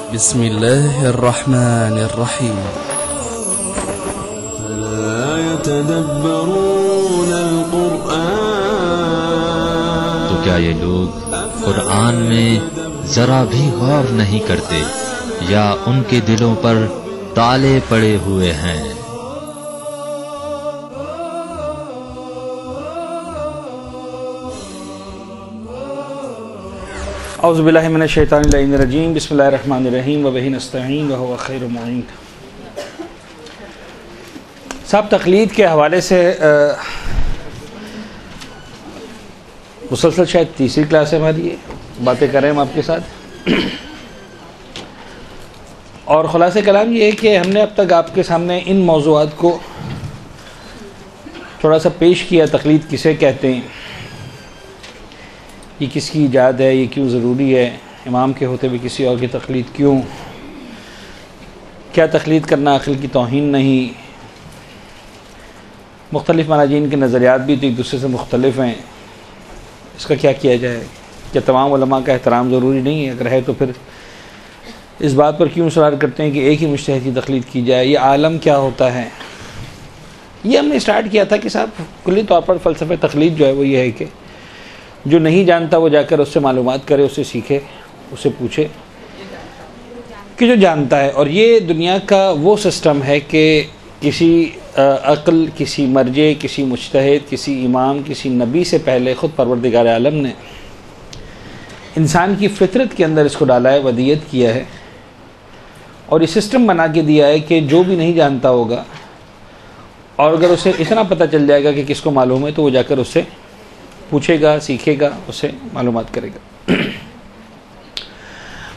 بسم الله الرحمن الرحيم. لا يتدبرون القرآن. تو کیا یہ لوگ قرآن میں ذرا بھی غور نہیں کرتے یا ان کے دلوں پر تالے پڑے ہوئے ہیں؟ اعوذ باللہ من الشیطان اللعین الرجیم. بسم اللہ الرحمن الرحیم وبہ نستعین وہو خیر معین. صاحب تقلید کے حوالے سے مسلسل شاید تیسری کلاس ہے ہماری، باتیں کر رہے ہیں ہم آپ کے ساتھ، اور خلاصہ کلام یہ ہے کہ ہم نے اب تک آپ کے سامنے ان موضوعات کو تھوڑا سا پیش کیا. تقلید کسے کہتے ہیں، یہ کس کی ایجاد ہے، یہ کیوں ضروری ہے، امام کے ہوتے ہوئے کسی اور کی تقلید کیوں، کیا تقلید کرنا عقل کی توہین نہیں. مختلف مراجعین کے نظریات بھی تو ایک دوسرے سے مختلف ہیں، اس کا کیا کیا جائے. کیا تمام علماء کا احترام ضروری نہیں ہے؟ اگر ہے تو پھر اس بات پر کیوں اصرار کرتے ہیں کہ ایک ہی مجتہد کی تقلید کی جائے. یہ عالم کیا ہوتا ہے، یہ ہم نے اسٹارٹ کیا تھا کہ صاحب کلی طور پر فلسفہ تقلید جو ہے وہ یہ ہے کہ جو نہیں جانتا وہ جا کر اس سے معلومات کرے، اس سے سیکھے، اس سے پوچھے کہ جو جانتا ہے. اور یہ دنیا کا وہ سسٹم ہے کہ کسی عقل، کسی مرجع، کسی مجتہد، کسی امام، کسی نبی سے پہلے خود پروردگار عالم نے انسان کی فطرت کے اندر اس کو ڈالا ہے، ودیت کیا ہے، اور یہ سسٹم بنا کے دیا ہے کہ جو بھی نہیں جانتا ہوگا اور اگر اسے اتنا پتہ چل جائے گا کہ کس کو معلوم ہے تو وہ جا کر اس سے پوچھے گا، سیکھے گا، اسے معلومات کرے گا.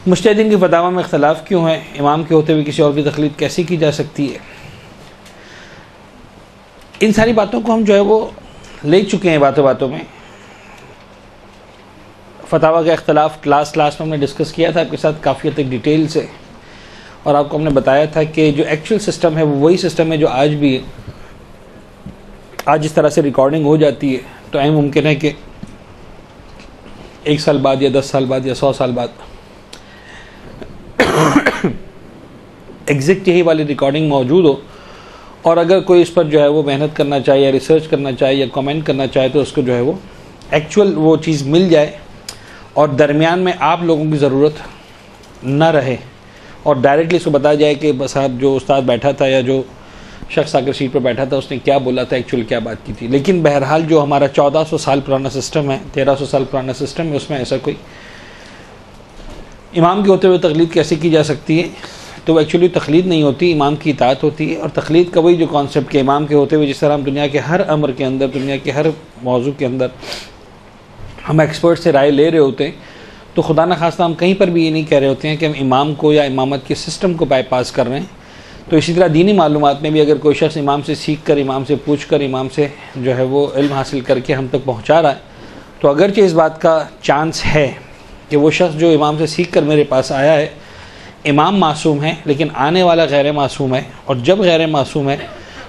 مجتہدین کی فتاویٰ میں اختلاف کیوں ہے؟ امام کے ہوتے ہوئے کسی اور کی تقلید کیسے کی جا سکتی ہے؟ ان ساری باتوں کو ہم جو ہے وہ لے چکے ہیں باتوں باتوں میں. فتاویٰ کا اختلاف کلاس میں ہم نے ڈسکس کیا تھا آپ کے ساتھ کافی حد تک ڈیٹیل سے، اور آپ کو ہم نے بتایا تھا کہ جو ایکچوئل سسٹم ہے وہ وہی سسٹم ہے جو آج بھی ہے. آج اس طرح سے ریکارڈنگ ہو جاتی ہے تو ایم ممکن ہے کہ 1 سال بعد یا 10 سال بعد یا 100 سال بعد ایگزیکٹ یہی والی ریکارڈنگ موجود ہو، اور اگر کوئی اس پر جو ہے وہ محنت کرنا چاہے یا ریسرچ کرنا چاہے یا کامنٹ کرنا چاہے تو اس کو جو ہے وہ ایکچوئل وہ چیز مل جائے، اور درمیان میں آپ لوگوں کی ضرورت نہ رہے، اور ڈائریکٹلی اس کو بتایا جائے کہ بس آپ جو استاد بیٹھا تھا یا جو شخص آ کر سیٹ پر بیٹھا تھا اس نے کیا بولا تھا، ایکچوئل کیا بات کی تھی. لیکن بہرحال جو ہمارا 1400 سال پرانا سسٹم ہے، 1300 سال پرانا سسٹم ہے، اس میں ایسا کوئی امام کے ہوتے ہوئے تقلید کیسے کی جا سکتی ہے؟ تو وہ ایکچولی تقلید نہیں ہوتی، امام کی اطاعت ہوتی ہے. اور تقلید کا وہی جو کانسیپٹ کہ امام کے ہوتے ہوئے جس طرح ہم دنیا کے ہر امر کے اندر، دنیا کے ہر موضوع کے اندر ہم ایکسپرٹ سے رائے لے رہے ہوتے ہیں، تو خدا نخواستہ ہم کہیں پر بھی یہ نہیں کہہ رہے ہوتے ہیں کہ ہم امام کو یا امامت کے سسٹم کو بائی پاس کر رہے ہیں. تو اسی طرح دینی معلومات میں بھی اگر کوئی شخص امام سے سیکھ کر، امام سے پوچھ کر، امام سے جو ہے وہ علم حاصل کر کے ہم تک پہنچا رہا ہے، تو اگرچہ اس بات کا چانس ہے کہ وہ شخص جو امام سے سیکھ کر میرے پاس آیا ہے، امام معصوم ہے لیکن آنے والا غیر معصوم ہے. اور جب غیر معصوم ہے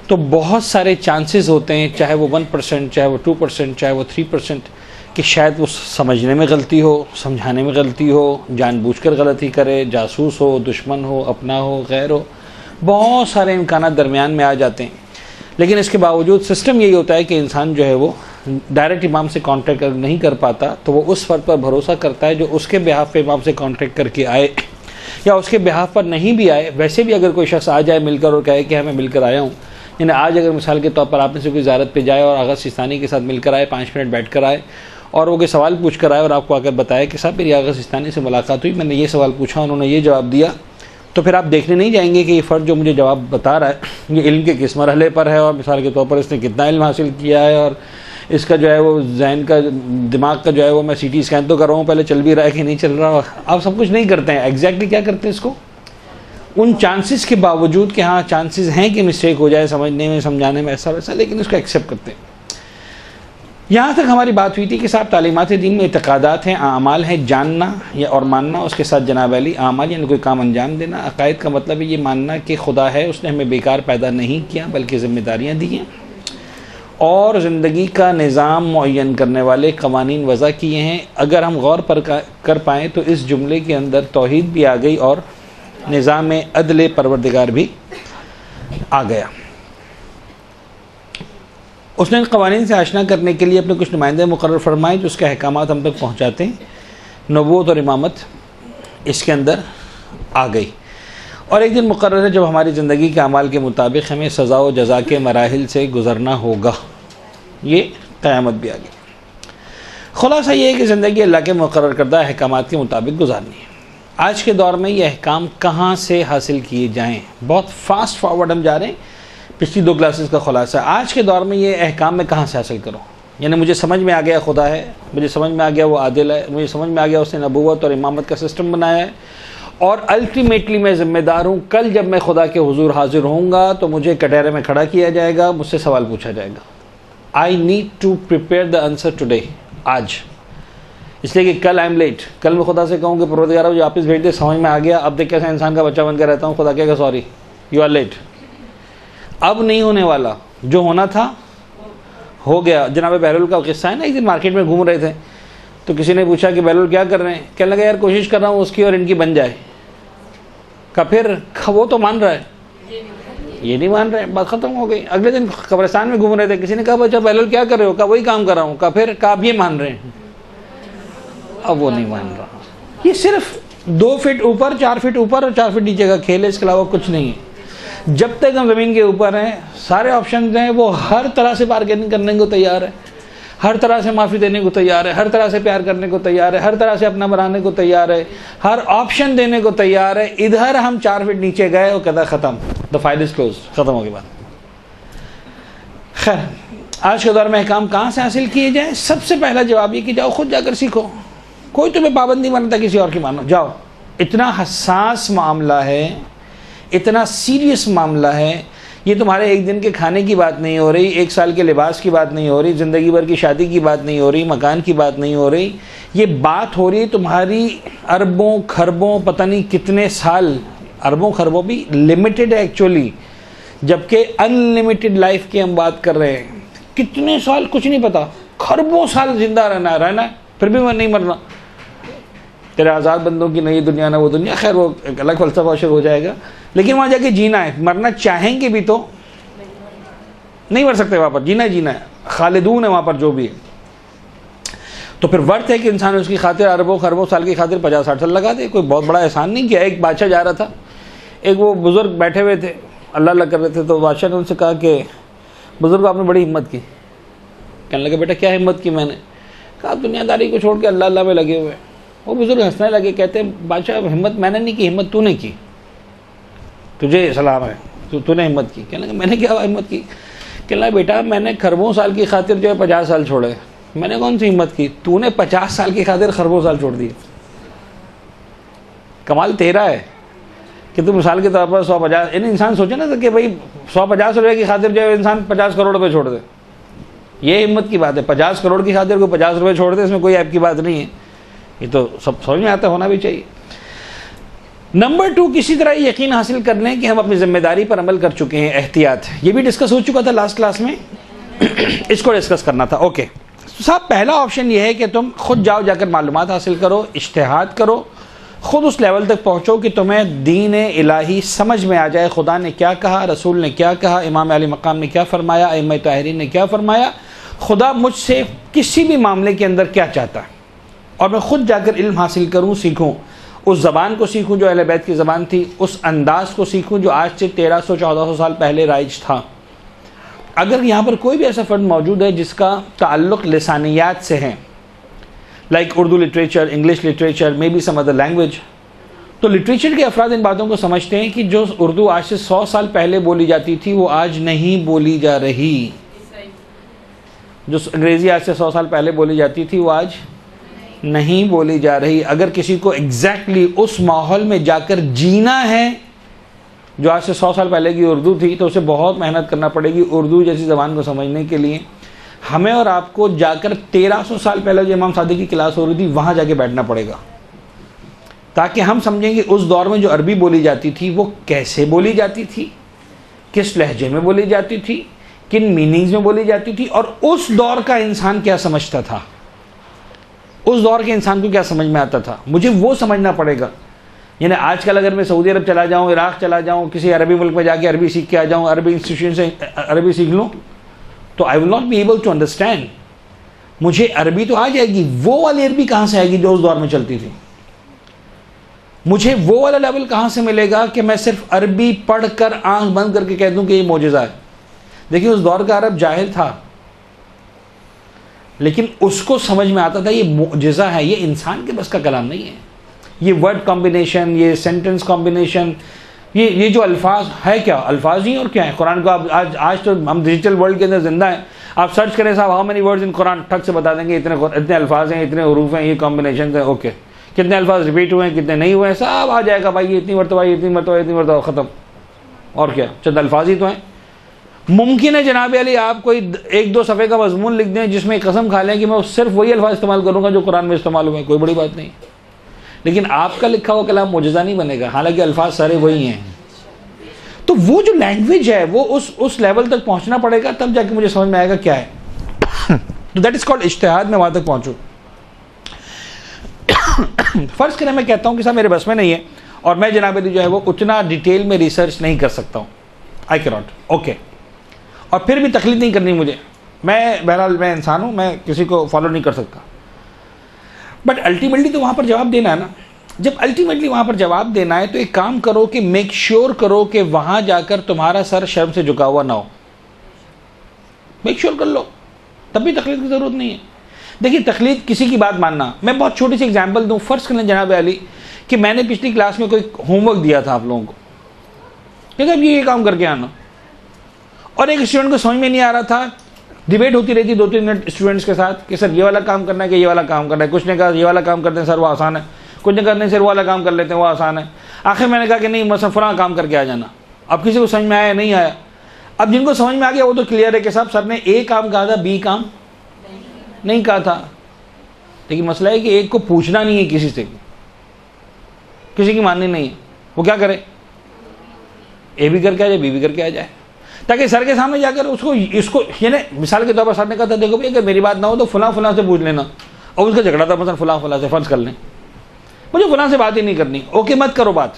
تو بہت سارے چانسز ہوتے ہیں، چاہے وہ 1%، چاہے وہ 2%، چاہے وہ 3%، کہ شاید وہ سمجھنے میں غلطی ہو، سمجھانے میں غلطی ہو، جان بوجھ کر غلطی کرے، جاسوس ہو، دشمن ہو، اپنا ہو، غیر ہو. بہت سارے امکانات درمیان میں آ جاتے ہیں. لیکن اس کے باوجود سسٹم یہی ہوتا ہے کہ انسان جو ہے وہ ڈائریکٹ امام سے کانٹیکٹ نہیں کر پاتا، تو وہ اس فرد پر بھروسہ کرتا ہے جو اس کے بہاف پہ امام سے کانٹیکٹ کر کے آئے، یا اس کے بہاف پر نہیں بھی آئے. ویسے بھی اگر کوئی شخص آ جائے مل کر اور کہے کہ میں مل کر آیا ہوں، یعنی آج اگر مثال کے طور پر آپ نے سے کوئی زیارت پہ جائے اور آغا سیستانی کے ساتھ مل کر آئے، 5 منٹ بیٹھ کر آئے، اور وہ کوئی سوال پوچھ کر آئے اور آپ کو آ کر بتایا کہ صاحب میری آغا سیستانی سے ملاقات ہوئی، میں نے یہ سوال پوچھا، انہوں نے یہ جواب دیا، تو پھر آپ دیکھنے نہیں جائیں گے کہ یہ فرد جو مجھے جواب بتا رہا ہے یہ علم کے کس مرحلے پر ہے، اور مثال کے طور پر اس نے کتنا علم حاصل کیا ہے، اور اس کا جو ہے وہ ذہن کا، دماغ کا جو ہے وہ میں CT اسکین تو کر رہا ہوں، پہلے چل بھی رہا ہے کہ نہیں چل رہا. آپ سب کچھ نہیں کرتے ہیں. ایگزیکٹلی کیا کرتے ہیں اس کو؟ ان چانسز کے باوجود کہ ہاں چانسز ہیں کہ مسٹیک ہو جائے سمجھنے میں، سمجھانے میں، ایسا ویسا، لیکن اس کو ایکسیپٹ کرتے ہیں. یہاں تک ہماری بات ہوئی تھی کہ صاحب تعلیمات دین میں اعتقادات ہیں، اعمال ہیں، جاننا یا اور ماننا. اس کے ساتھ جناب علی اعمال یعنی کوئی کام انجام دینا. عقائد کا مطلب ہے یہ ماننا کہ خدا ہے، اس نے ہمیں بیکار پیدا نہیں کیا بلکہ ذمہ داریاں دی ہیں، اور زندگی کا نظام معین کرنے والے قوانین وضع کیے ہیں. اگر ہم غور پر کر پائیں تو اس جملے کے اندر توحید بھی آ گئی اور نظام عدل پروردگار بھی آ گیا. اس نے ان قوانین سے آشنا کرنے کے لیے اپنے کچھ نمائندے مقرر فرمائے جو اس کے احکامات ہم تک پہنچاتے ہیں. نبوت اور امامت اس کے اندر آ گئی. اور ایک دن مقرر ہے جب ہماری زندگی کے اعمال کے مطابق ہمیں سزا و جزا کے مراحل سے گزرنا ہوگا. یہ قیامت بھی آ گئی. خلاصہ یہ ہے کہ زندگی اللہ کے مقرر کردہ احکامات کے مطابق گزارنی ہے. آج کے دور میں یہ احکام کہاں سے حاصل کیے جائیں؟ بہت فاسٹ فارورڈ ہم جا رہے ہیں. پچھلی 2 کلاسز کا خلاصہ آج کے دور میں یہ احکام میں کہاں سے حاصل کروں؟ یعنی مجھے سمجھ میں آ گیا خدا ہے، مجھے سمجھ میں آ گیا وہ عادل ہے، مجھے سمجھ میں آ گیا اس نے نبوت اور امامت کا سسٹم بنایا ہے، اور الٹیمیٹلی میں ذمہ دار ہوں. کل جب میں خدا کے حضور حاضر ہوں گا تو مجھے کٹہرے میں کھڑا کیا جائے گا، مجھ سے سوال پوچھا جائے گا. I need to prepare the answer today, آج. اس لیے کہ کل آئی ایم لیٹ. کل میں خدا سے کہوں کہ پروردگار مجھے واپس بھیج دے، سمجھ میں آ گیا، اب دیکھ کیسے انسان کا بچہ بن کے رہتا ہوں. خدا کہے گا سوری یو آر لیٹ. اب نہیں ہونے والا، جو ہونا تھا ہو گیا. جناب بہلول کا قصہ ہے نا، ایک دن مارکیٹ میں گھوم رہے تھے تو کسی نے پوچھا کہ بہلول کیا کر رہے ہیں؟ کہنے لگا یار کوشش کر رہا ہوں اس کی اور ان کی بن جائے. کہ پھر وہ تو مان رہا ہے، یہ نہیں مان رہے، بات ختم ہو گئی. اگلے دن قبرستان میں گھوم رہے تھے، کسی نے کہا بچہ بہلول کیا کر رہے ہو؟ کہا وہی کام کر رہا ہوں. کہا پھر؟ کہا اب یہ مان رہے ہیں. اب وہ نہیں مان رہا. یہ صرف 2 فٹ اوپر 4 فٹ اوپر اور 4 فٹ نیچے کا کھیل ہے، اس کے علاوہ کچھ نہیں ہے. جب تک ہم زمین کے اوپر ہیں سارے آپشنز ہیں، وہ ہر طرح سے بارگیننگ کرنے کو تیار ہے، ہر طرح سے معافی دینے کو تیار ہے، ہر طرح سے پیار کرنے کو تیار ہے، ہر طرح سے اپنا بنانے کو تیار ہے، ہر آپشن دینے کو تیار ہے. ادھر ہم 4 فٹ نیچے گئے اور کہتا ختم، دا فائل از کلوز، ختم ہو گئی بات. خیر، آج کے دور میں احکام کہاں سے حاصل کیے جائیں؟ سب سے پہلا جواب یہ کہ جاؤ خود جا کر سیکھو. کوئی تمہیں پابند نہیں بنتا کسی اور کی مانو. جاؤ. اتنا حساس معاملہ ہے، اتنا سیریس معاملہ ہے. یہ تمہارے ایک دن کے کھانے کی بات نہیں ہو رہی، 1 سال کے لباس کی بات نہیں ہو رہی، زندگی بھر کی شادی کی بات نہیں ہو رہی، مکان کی بات نہیں ہو رہی. یہ بات ہو رہی ہے تمہاری اربوں خربوں پتہ نہیں کتنے سال. اربوں خربوں بھی لمیٹڈ ہے ایکچولی، جبکہ ان لمیٹڈ لائف کی ہم بات کر رہے ہیں. کتنے سال کچھ نہیں پتا، خربوں سال زندہ رہنا ہے پھر بھی میں نہیں مرنا. تیرے آزاد بندوں کی نئی دنیا نہ وہ دنیا. خیر وہ ایک الگ فلسفہ شروع ہو جائے گا، لیکن وہاں جا کے جینا ہے. مرنا چاہیں گے بھی تو نہیں مر سکتے، وہاں پر جینا ہے. خالدون ہے وہاں پر جو بھی ہے. تو پھر ورت ہے کہ انسان اس کی خاطر اربوں خربوں سال کی خاطر 50-60 سال لگا دے. کوئی بہت بڑا احسان نہیں کیا. ایک بادشاہ جا رہا تھا، ایک وہ بزرگ بیٹھے ہوئے تھے اللہ اللہ کر رہے تھے. تو بادشاہ نے ان سے کہا کہ بزرگ آپ نے بڑی ہمت کی. کہنے لگا بیٹا کیا ہمت کی میں نے؟ کہا دنیا داری کو چھوڑ کے اللہ اللہ میں لگے ہوئے. وہ بزرگ ہنسنے لگے، کہتے ہیں بادشاہ ہمت میں نے نہیں کی، ہمت تو نے کی، تجھے سلام ہے، تو نے ہمت کی. کہنے لگا میں نے کیا ہمت کی؟ کہنے لگا بیٹا میں نے خربوں سال کی خاطر جو ہے 50 سال چھوڑے. میں نے کون سی ہمت کی؟ تو نے 50 سال کی خاطر خربوں سال چھوڑ دیے. کمال تیرا ہے کہ تو مثال کے طور پر 150، یعنی انسان سوچے نا کہ بھائی 150 روپے کی خاطر جو ہے انسان 50 کروڑ روپے چھوڑ دے. یہ ہمت کی بات ہے. 50 کروڑ کی خاطر کوئی 50 روپے چھوڑ دے، اس میں کوئی ایپ کی بات نہیں ہے. یہ تو سب سمجھ میں آتا، ہونا بھی چاہیے. نمبر 2، کسی طرح یہ یقین حاصل کر لیں کہ ہم اپنی ذمہ داری پر عمل کر چکے ہیں. احتیاط، یہ بھی ڈسکس ہو چکا تھا لاسٹ کلاس میں، اس کو ڈسکس کرنا تھا. اوکے صاحب، پہلا آپشن یہ ہے کہ تم خود جاؤ، جا کر معلومات حاصل کرو، اجتہاد کرو، خود اس لیول تک پہنچو کہ تمہیں دین الہی سمجھ میں آ جائے. خدا نے کیا کہا، رسول نے کیا کہا، امام علی مقام نے کیا فرمایا، ائمہ طاہرین نے کیا فرمایا، خدا مجھ سے کسی بھی معاملے کے اندر کیا چاہتا ہے، اور میں خود جا کر علم حاصل کروں، سیکھوں. اس زبان کو سیکھوں جو اہل بیت کی زبان تھی، اس انداز کو سیکھوں جو آج سے 1300-1400 سال پہلے رائج تھا. اگر یہاں پر کوئی بھی ایسا فرد موجود ہے جس کا تعلق لسانیات سے ہے، like Urdu literature, English literature, may be some other language, تو لٹریچر کے افراد ان باتوں کو سمجھتے ہیں کہ جو اردو آج سے 100 سال پہلے بولی جاتی تھی وہ آج نہیں بولی جا رہی. جو انگریزی آج سے 100 سال پہلے بولی جاتی تھی وہ آج نہیں بولی جا رہی. اگر کسی کو ایگزیکٹلی اس ماحول میں جا کر جینا ہے جو آج سے 100 سال پہلے کی اردو تھی، تو اسے بہت محنت کرنا پڑے گی اردو جیسی زبان کو سمجھنے کے لیے. ہمیں اور آپ کو جا کر 1300 سال پہلے جو امام صادق کی کلاس ہو رہی تھی وہاں جا کے بیٹھنا پڑے گا، تاکہ ہم سمجھیں کہ اس دور میں جو عربی بولی جاتی تھی وہ کیسے بولی جاتی تھی، کس لہجے میں بولی جاتی تھی، کن میننگز میں بولی جاتی تھی، اور اس دور کا انسان کیا سمجھتا تھا، اس دور کے انسان کو کیا سمجھ میں آتا تھا. مجھے وہ سمجھنا پڑے گا. یعنی آج کل اگر میں سعودی عرب چلا جاؤں، عراق چلا جاؤں، کسی عربی ملک میں جا کے عربی سیکھ کے آ جاؤں، عربی انسٹیٹیوشن سے عربی سیکھ لوں، تو I will not be able to understand. مجھے عربی تو آ جائے گی، وہ والی عربی کہاں سے آئے گی جو اس دور میں چلتی تھی؟ مجھے وہ والا لیول کہاں سے ملے گا کہ میں صرف عربی پڑھ کر آنکھ بند کر کے کہہ دوں کہ یہ معجزہ ہے؟ دیکھیں اس دور کا عرب جاہل تھا، لیکن اس کو سمجھ میں آتا تھا یہ معجزہ ہے، یہ انسان کے بس کا کلام نہیں ہے. یہ ورڈ کمبینیشن، یہ سینٹنس کمبینیشن، یہ جو الفاظ ہے، کیا الفاظ ہی اور کیا ہے. قرآن کو آپ آج تو ہم ڈیجیٹل ورلڈ کے اندر زندہ ہیں، آپ سرچ کریں صاحب ہاؤ مینی ورڈز ان قرآن، ٹھک سے بتا دیں گے اتنے الفاظ ہیں، اتنے حروف ہیں، یہ کمبینیشن ہیں. اوکے کتنے الفاظ ریپیٹ ہوئے ہیں، کتنے نہیں ہوئے ہیں، سب آ جائے گا بھائی، یہ اتنی مرتبہ، اتنی مرتبہ، اتنی مرتبہ، ختم. اور کیا، چند الفاظ ہی تو ہیں. ممکن ہے جناب علی آپ کوئی 1-2 صفحے کا مضمون لکھ دیں جس میں قسم کھا لیں کہ میں صرف وہی الفاظ استعمال کروں گا جو قرآن میں استعمال ہوئے ہیں، کوئی بڑی بات نہیں. لیکن آپ کا لکھا ہوا کلام معجزہ نہیں بنے گا، حالانکہ الفاظ سارے وہی ہیں. تو وہ جو لینگویج ہے وہ اس لیول تک پہنچنا پڑے گا، تب جا کے مجھے سمجھ میں آئے گا کیا ہے. تو دیٹ از کالڈ اجتہاد. میں وہاں تک پہنچوں. فرض کریں میں کہتا ہوں کہ صاحب میرے بس میں نہیں ہے اور میں جناب علی جو ہے وہ اتنا ڈیٹیل میں ریسرچ نہیں کر سکتا ہوں، آئی کی ناٹ. اوکے، اور پھر بھی تقلید نہیں کرنی مجھے. میں بہرحال میں انسان ہوں، میں کسی کو فالو نہیں کر سکتا. بٹ الٹیمیٹلی تو وہاں پر جواب دینا ہے نا. جب الٹیمیٹلی وہاں پر جواب دینا ہے تو ایک کام کرو کہ میک شیور کرو کہ وہاں جا کر تمہارا سر شرم سے جھکا ہوا نہ ہو. میک شیور کر لو، تب بھی تقلید کی ضرورت نہیں ہے. دیکھیے تقلید کسی کی بات ماننا، میں بہت چھوٹی سی ایگزامپل دوں. فرض کر لیں جناب علی کہ میں نے پچھلی کلاس میں کوئی ہوم ورک دیا تھا آپ لوگوں کو کہ اب یہ کام کر کے آنا، اور ایک اسٹوڈنٹ کو سمجھ میں نہیں آ رہا تھا. ڈیبیٹ ہوتی رہتی 2-3 منٹ اسٹوڈنٹس کے ساتھ کہ سر یہ والا کام کرنا ہے کہ یہ والا کام کرنا ہے. کچھ نے کہا یہ والا کام کرتے ہیں سر وہ آسان ہے، کچھ نے کہا نہیں سر وہ والا کام کر لیتے ہیں وہ آسان ہے. آخر میں نے کہا کہ نہیں مثلا فلاں کام کر کے آ جانا. اب کسی کو سمجھ میں آیا نہیں آیا. اب جن کو سمجھ میں آ گیا وہ تو کلیئر ہے کہ صاحب سر نے اے کام کہا تھا بی کام نہیں کہا تھا. لیکن مسئلہ ہے کہ ایک کو پوچھنا نہیں ہے کسی سے، کسی کی ماننی نہیں ہے، وہ کیا کرے، اے بھی کر کے آ جائے بی بھی کر کے آ جائے، تاکہ سر کے سامنے جا کر اس کو یعنی مثال کے طور پر سر نے کہا تھا دیکھو بھائی اگر میری بات نہ ہو تو فلاں فلاں سے پوچھ لینا، اور اس کا جھگڑا تھا مثلا فلاں فلاں سے. فرض کر لیں مجھے فلاں سے بات ہی نہیں کرنی. اوکے مت کرو بات،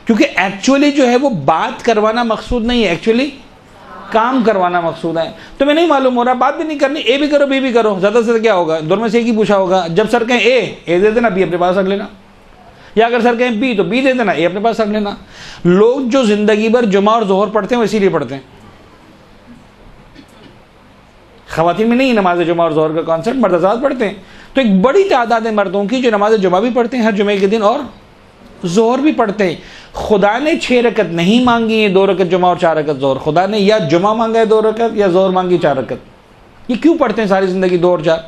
کیونکہ ایکچولی جو ہے وہ بات کروانا مقصود نہیں ہے، ایکچولی کام کروانا مقصود ہے. تمہیں نہیں معلوم ہو رہا بات بھی نہیں کرنی، اے بھی کرو بی بھی کرو، زیادہ سے کیا ہوگا، دونوں میں سے ایک ہی پوچھا ہوگا. جب سر کہیں اے دے دینا، بی اپنے پاس رکھ لینا، یا اگر سر کہیں بی تو بی دے دینا، اے اپنے پاس رکھ لینا. لوگ جو زندگی بھر جمعہ اور ظہر پڑھتے ہیں وہ اسی لیے پڑھتے ہیں. خواتین میں نہیں نماز جمعہ اور ظہر کا کانسیپٹ، مرد حضرات پڑھتے ہیں. تو ایک بڑی تعداد ہے مردوں کی جو نماز جمعہ بھی پڑھتے ہیں ہر جمعے کے دن اور ظہر بھی پڑھتے ہیں. خدا نے 6 رکعت نہیں مانگی ہے، 2 رکعت جمعہ اور 4 رکعت ظہر. خدا نے یا جمعہ مانگا ہے 2 رکعت یا ظہر مانگی 4 رکعت. یہ کیوں پڑھتے ہیں ساری زندگی 2 اور 4؟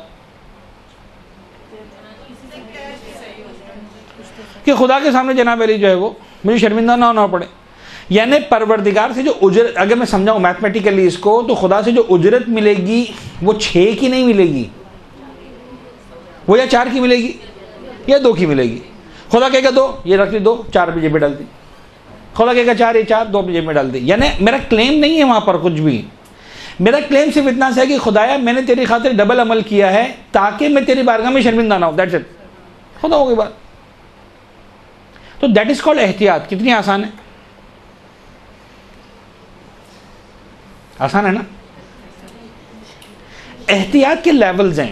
کہ خدا کے سامنے جناب علی جو ہے وہ مجھے شرمندہ نہ ہونا پڑے. یعنی پروردگار سے جو اجرت، اگر میں سمجھاؤں میتھمیٹیکلی اس کو، تو خدا سے جو اجرت ملے گی وہ 6 کی نہیں ملے گی، وہ یا 4 کی ملے گی یا 2 کی ملے گی. خدا کہے گا 2 یہ رکھ لی، 2 4 پہ جیب میں ڈال دی. خدا کہے گا 4 یہ 4 2 پہ جیب میں ڈال دی. یعنی میرا کلیم نہیں ہے وہاں پر کچھ بھی. میرا کلیم صرف اتنا سا ہے کہ خدایا میں نے تیری خاطر ڈبل عمل کیا ہے تاکہ میں تیری بارگاہ میں شرمندہ نہ ہوں. That's it. خدا ہو گئی بات. تو دیٹ از کالڈ احتیاط. کتنی آسان ہے، آسان ہے نا. احتیاط کے لیولز ہیں،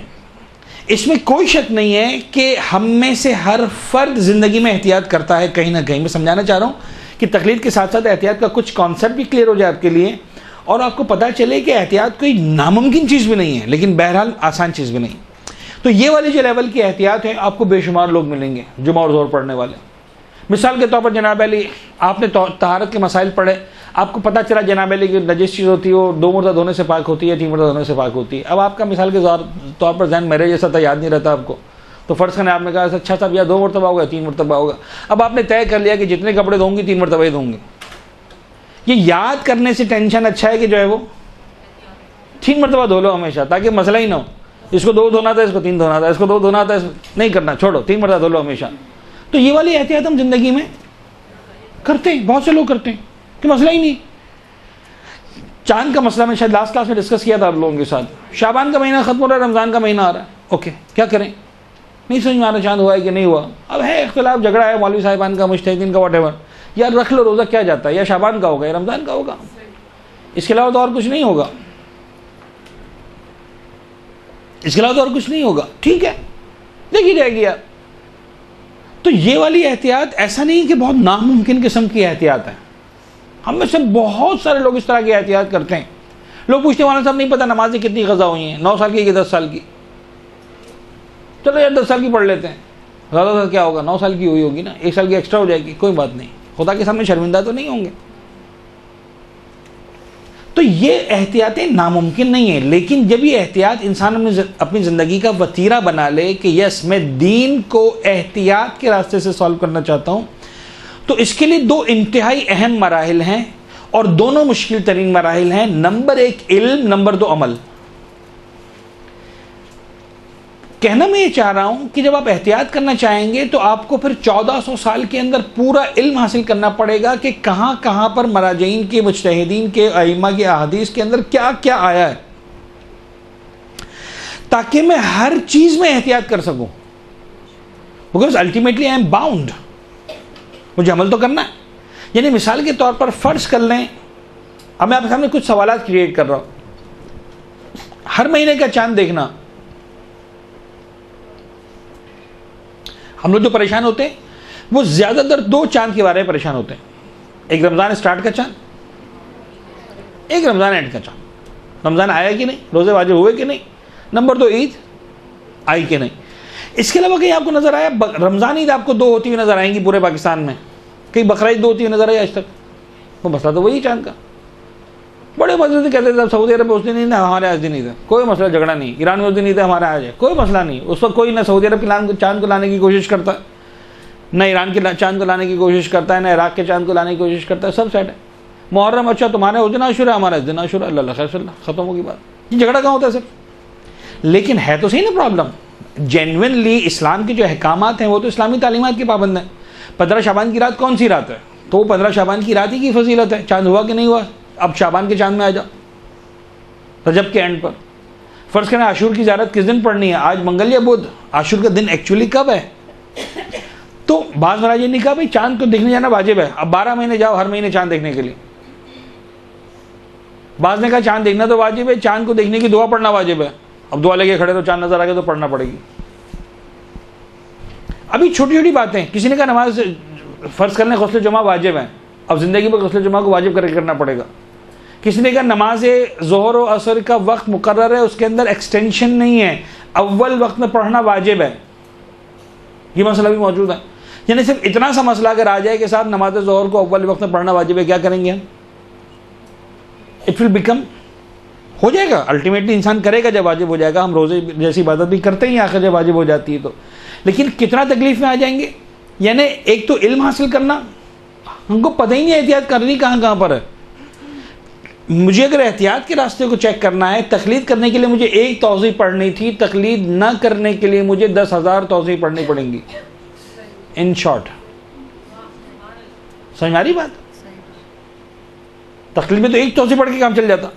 اس میں کوئی شک نہیں ہے کہ ہم میں سے ہر فرد زندگی میں احتیاط کرتا ہے کہیں نہ کہیں. میں سمجھانا چاہ رہا ہوں کہ تقلید کے ساتھ ساتھ احتیاط کا کچھ کانسیپٹ بھی کلیئر ہو جائے آپ کے لیے، اور آپ کو پتہ چلے کہ احتیاط کوئی ناممکن چیز بھی نہیں ہے لیکن بہرحال آسان چیز بھی نہیں. تو یہ والی جو لیول کی احتیاط ہے آپ کو بے شمار لوگ ملیں گے جمعہ اور ظہر پڑھنے والے. مثال کے طور پر جناب علی آپ نے طہارت کے مسائل پڑھے، آپ کو پتہ چلا جناب علی کی نجس چیز ہوتی ہے وہ 2 مرتبہ دھونے سے پاک ہوتی ہے، 3 مرتبہ دھونے سے پاک ہوتی ہے. اب آپ کا مثال کے طور پر ذہن میرے جیسا تھا، یاد نہیں رہتا آپ کو، تو فرض کریں آپ نے کہا اچھا صاحب یا 2 مرتبہ ہوگا 3 مرتبہ ہوگا. اب آپ نے طے کر لیا کہ جتنے کپڑے دھوں گی 3 مرتبہ ہی دھوں گی. یہ یاد کرنے سے ٹینشن اچھا ہے کہ جو ہے وہ 3 مرتبہ دھو لو ہمیشہ، تاکہ مسئلہ ہی نہ ہو. اس کو 2 دھونا تھا، اس کو 3 دھونا تھا، اس کو 2 دھونا تھا، نہیں کرنا، چھوڑو 3 مرتبہ دھو لو ہمیشہ. تو یہ والی احتیاط ہم زندگی میں کرتے ہیں، بہت سے لوگ کرتے ہیں کہ مسئلہ ہی نہیں. چاند کا مسئلہ میں شاید لاسٹ کلاس میں ڈسکس کیا تھا آپ لوگوں کے ساتھ. شعبان کا مہینہ ختم ہو رہا ہے، رمضان کا مہینہ آ رہا ہے. اوکے کیا کریں؟ نہیں سمجھ میں آ رہا چاند ہوا ہے کہ نہیں ہوا. اب ہے اختلاف، جھگڑا ہے مولوی صاحبان کا، مجتہدین کا، واٹ ایور. یار رکھ لو روزہ، کیا جاتا ہے، یا شعبان کا ہوگا یا رمضان کا ہوگا، اس کے علاوہ تو اور کچھ نہیں ہوگا، اس کے علاوہ تو اور کچھ نہیں ہوگا. ٹھیک ہے، دیکھی جائے گی یار. تو یہ والی احتیاط ایسا نہیں کہ بہت ناممکن قسم کی احتیاط ہے. ہم میں سے بہت سارے لوگ اس طرح کی احتیاط کرتے ہیں. لوگ پوچھتے ہیں مولانا صاحب نہیں پتہ نمازیں کتنی قضا ہوئی ہیں، 9 سال کی کہ 10 سال کی. چلو یار 10 سال کی پڑھ لیتے ہیں، زیادہ سے کیا ہوگا، 9 سال کی ہوئی ہوگی نا، 1 سال کی ایکسٹرا ہو جائے گی، کوئی بات نہیں، خدا کے سامنے شرمندہ تو نہیں ہوں گے. تو یہ احتیاطیں ناممکن نہیں ہیں. لیکن جب یہ احتیاط انسان اپنی زندگی کا وتیرہ بنا لے کہ یس میں دین کو احتیاط کے راستے سے سالو کرنا چاہتا ہوں، تو اس کے لیے 2 انتہائی اہم مراحل ہیں اور دونوں مشکل ترین مراحل ہیں. نمبر 1 علم، نمبر 2 عمل. کہنا میں یہ چاہ رہا ہوں کہ جب آپ احتیاط کرنا چاہیں گے تو آپ کو پھر 1400 سال کے اندر پورا علم حاصل کرنا پڑے گا کہ کہاں کہاں پر مراجعین کے، مجتہدین کے، ائمہ کے احادیث کے اندر کیا کیا آیا ہے، تاکہ میں ہر چیز میں احتیاط کر سکوں. Because ultimately I am bound, مجھے عمل تو کرنا ہے. یعنی مثال کے طور پر فرض کر لیں، اب میں آپ کے سامنے کچھ سوالات کریٹ کر رہا ہوں. ہر مہینے کا چاند دیکھنا، ہم لوگ جو پریشان ہوتے ہیں وہ زیادہ تر 2 چاند کے بارے میں پریشان ہوتے ہیں. ایک رمضان اسٹارٹ کا چاند، ایک رمضان اینڈ کا چاند. رمضان آیا کہ نہیں، روزے واجب ہوئے کہ نہیں، نمبر 2 عید آئی کہ نہیں. اس کے علاوہ کہیں آپ کو نظر آیا رمضان عید آپ کو 2 ہوتی ہوئی نظر آئیں گی پورے پاکستان میں، کہیں بقرعید 2 ہوتی ہوئی نظر آئی آج تک؟ وہ مسئلہ تو وہی چاند کا. بڑے مسئلے سے کہتے تھے سعودی عرب میں اس دن نہیں تھا، ہمارے آج دن نہیں تھا، کوئی مسئلہ جھگڑا نہیں. ایران میں اس دن نہیں تھا، ہمارا آج ہے، کوئی مسئلہ نہیں. اس وقت کوئی نہ سعودی عرب کے چاند کو لانے کی کوشش کرتا ہے، نہ ایران کے چاند کو لانے کی کوشش کرتا ہے، نہ عراق کے چاند کو لانے کی کوشش کرتا ہے. سب سیٹ ہے. محرم اچھا تمہارے اس دن عاشور ہے، ہمارا اس دن عاشور ہے، اللہ خیر صلی اللہ، ختم ہوگی بات. یہ جھگڑا کہاں ہوتا ہے صرف؟ لیکن ہے تو صحیح نا پرابلم. جینوئنلی اسلام کے جو احکامات ہیں وہ تو اسلامی تعلیمات کے پابند ہیں. 15 شعبان کی رات کون سی رات ہے؟ تو وہ 15 شعبان کی رات ہی کی فضیلت ہے. چاند ہوا کہ نہیں ہوا؟ اب شعبان کے چاند میں آ جا، رجب کے اینڈ پر. فرض کریں عاشور کی زیارت کس دن پڑھنی ہے، آج منگل یا بدھ، عاشور کا دن ایکچولی کب ہے؟ تو بعض مراجعین نے کہا بھائی چاند کو دیکھنے جانا واجب ہے، اب 12 مہینے جاؤ ہر مہینے چاند دیکھنے کے لیے. بعض نے کہا چاند دیکھنا تو واجب ہے، چاند کو دیکھنے کی دعا پڑھنا واجب ہے. اب دعا لے کے کھڑے تو چاند نظر آ گیا تو پڑھنا پڑے گی. ابھی چھوٹی چھوٹی باتیں. کسی نے کہا نماز فرض کرنے غسل جمعہ واجب ہے، اب زندگی میں غسل جمعہ کو واجب کر کے کرنا پڑے گا. کسی نے کہا نماز ظہر و عصر کا وقت مقرر ہے، اس کے اندر ایکسٹینشن نہیں ہے، اول وقت میں پڑھنا واجب ہے. یہ مسئلہ بھی موجود ہے. یعنی صرف اتنا سا مسئلہ اگر آ جائے کہ صاحب نماز ظہر کو اول وقت میں پڑھنا واجب ہے، کیا کریں گے ہم؟ اٹ ول بیکم، ہو جائے گا. الٹیمیٹلی انسان کرے گا جب واجب ہو جائے گا. ہم روزے جیسی عبادت بھی کرتے ہیں آخر جب واجب ہو جاتی ہے تو. لیکن کتنا تکلیف میں آ جائیں گے. یعنی ایک تو علم حاصل کرنا، ہم کو پتہ ہی نہیں احتیاط کرنی کہاں کہاں پر ہے. مجھے اگر احتیاط کے راستے کو چیک کرنا ہے، تقلید کرنے کے لیے مجھے 1 توضیح پڑھنی تھی، تقلید نہ کرنے کے لیے مجھے 10,000 توضیح پڑھنی پڑیں گی. ان شارٹ سمجھ میں آ رہی بات؟ تقلید میں تو 1 توضیح پڑھ کے کام چل جاتا.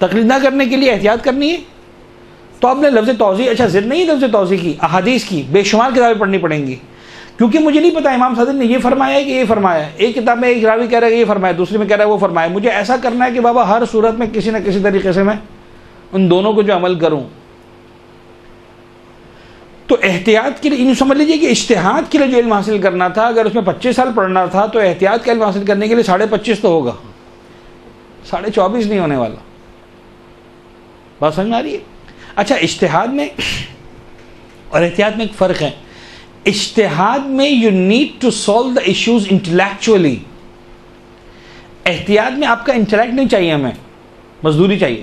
تقلید نہ کرنے کے لیے احتیاط کرنی ہے تو آپ نے لفظ توضیح، اچھا ضد نہیں لفظ توضیح کی، احادیث کی بے شمار کتابیں پڑھنی پڑیں گی. کیونکہ مجھے نہیں پتا امام صادق نے یہ فرمایا ہے کہ یہ فرمایا ہے. ایک کتاب میں ایک راوی کہہ رہا ہے کہ یہ فرمایا، دوسری میں کہہ رہا ہے وہ فرمایا. مجھے ایسا کرنا ہے کہ بابا ہر صورت میں کسی نہ کسی طریقے سے میں ان دونوں کو جو عمل کروں. تو احتیاط کے لیے سمجھ لیجیے کہ اجتہاد کے لیے جو علم حاصل کرنا تھا، اگر اس میں 25 سال پڑھنا تھا تو احتیاط کا علم حاصل کرنے کے لیے 25.5 تو ہوگا، 24.5 نہیں ہونے والا. بات سمجھ میں آ رہی ہے؟ اچھا اجتہاد میں اور احتیاط میں ایک فرق ہے. اجتہاد میں you need to solve the issues intellectually. احتیاط میں آپ کا انٹلیکٹ نہیں چاہیے، ہمیں مزدوری چاہیے.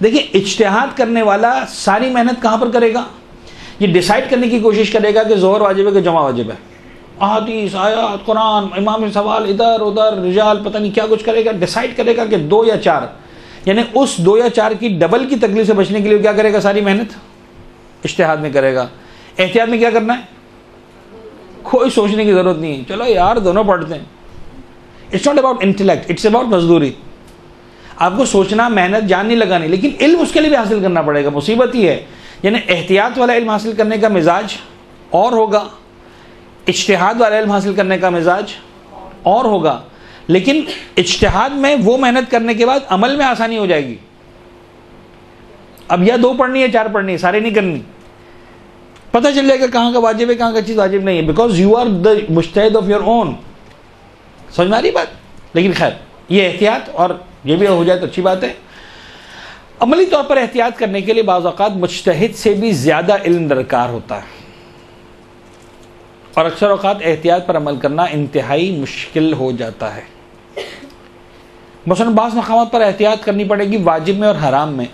دیکھیں اجتہاد کرنے والا ساری محنت کہاں پر کرے گا؟ یہ ڈیسائیڈ کرنے کی کوشش کرے گا کہ ظہر واجب ہے کہ جمعہ واجب ہے. احادیث، آیات، قرآن، امام سے سوال، ادھر ادھر، رجال، پتہ نہیں کیا کچھ کرے گا. ڈیسائیڈ کرے گا کہ 2 یا 4، یعنی اس 2 یا 4 کی ڈبل کی تکلیف سے بچنے کے لیے کیا کرے گا؟ ساری محنت اجتہاد میں کرے گا. احتیاط میں کیا کرنا ہے؟ کوئی سوچنے کی ضرورت نہیں ہے، چلو یار دونوں پڑھتے ہیں. It's not about intellect, it's about مزدوری. آپ کو سوچنا، محنت، جان نہیں لگانی، لیکن علم اس کے لیے بھی حاصل کرنا پڑے گا. مصیبت یہ ہے یعنی احتیاط والا علم حاصل کرنے کا مزاج اور ہوگا، اجتہاد والا علم حاصل کرنے کا مزاج اور ہوگا، لیکن اجتہاد میں وہ محنت کرنے کے بعد عمل میں آسانی ہو جائے گی. اب یا 2 پڑھنی ہے 4 پڑھنی ہے، سارے نہیں کرنی، پتہ چل جائے گا کہاں کا واجب ہے کہاں کا چیز واجب نہیں ہے، بیکاز یو آر دا مجتہد آف یور اون. سمجھ میں آ رہی بات؟ لیکن خیر یہ احتیاط اور یہ بھی ہو جائے تو اچھی بات ہے. عملی طور پر احتیاط کرنے کے لیے بعض اوقات مجتہد سے بھی زیادہ علم درکار ہوتا ہے، اور اکثر اوقات احتیاط پر عمل کرنا انتہائی مشکل ہو جاتا ہے. مثلاً بعض مقامات پر احتیاط کرنی پڑے گی واجب میں اور حرام میں.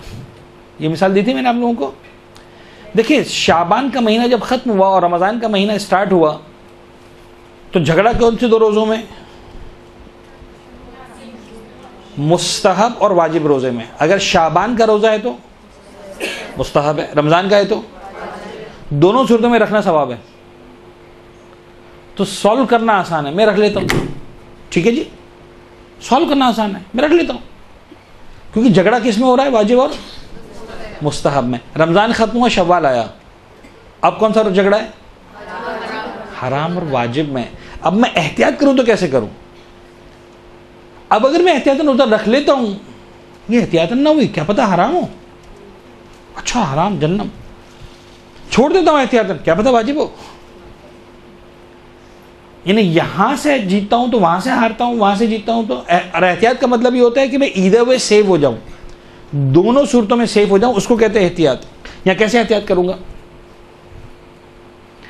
یہ مثال دی تھی میں نے آپ لوگوں کو. دیکھیں شعبان کا مہینہ جب ختم ہوا اور رمضان کا مہینہ اسٹارٹ ہوا تو جھگڑا کون سے 2 روزوں میں؟ مستحب اور واجب روزے میں. اگر شعبان کا روزہ ہے تو مستحب ہے، رمضان کا ہے تو دونوں صورتوں میں رکھنا ثواب ہے. تو سالو کرنا آسان ہے، میں رکھ لیتا ہوں. ٹھیک ہے جی، سالو کرنا آسان ہے، میں رکھ لیتا ہوں، کیونکہ جھگڑا کس میں ہو رہا ہے؟ واجب اور مستحب میں. رمضان ختم ہوا، شوال آیا، اب کون سا جھگڑا ہے؟ حرام اور واجب میں. اب میں احتیاط کروں تو کیسے کروں؟ اب اگر میں احتیاطاً روزہ رکھ لیتا ہوں، یہ احتیاطاً نہ ہوئی، کیا پتہ حرام ہو، اچھا حرام جنم. چھوڑ دیتا ہوں احتیاطاً، کیا پتہ واجب ہو. یعنی یہاں سے جیتتا ہوں تو وہاں سے ہارتا ہوں، وہاں سے جیتتا ہوں تو. اور احتیاط کا مطلب یہ ہوتا ہے کہ میں ایدر وے سیو ہو جاؤں، دونوں صورتوں میں سیف ہو جاؤں، اس کو کہتے ہیں احتیاط. یا کیسے احتیاط کروں گا؟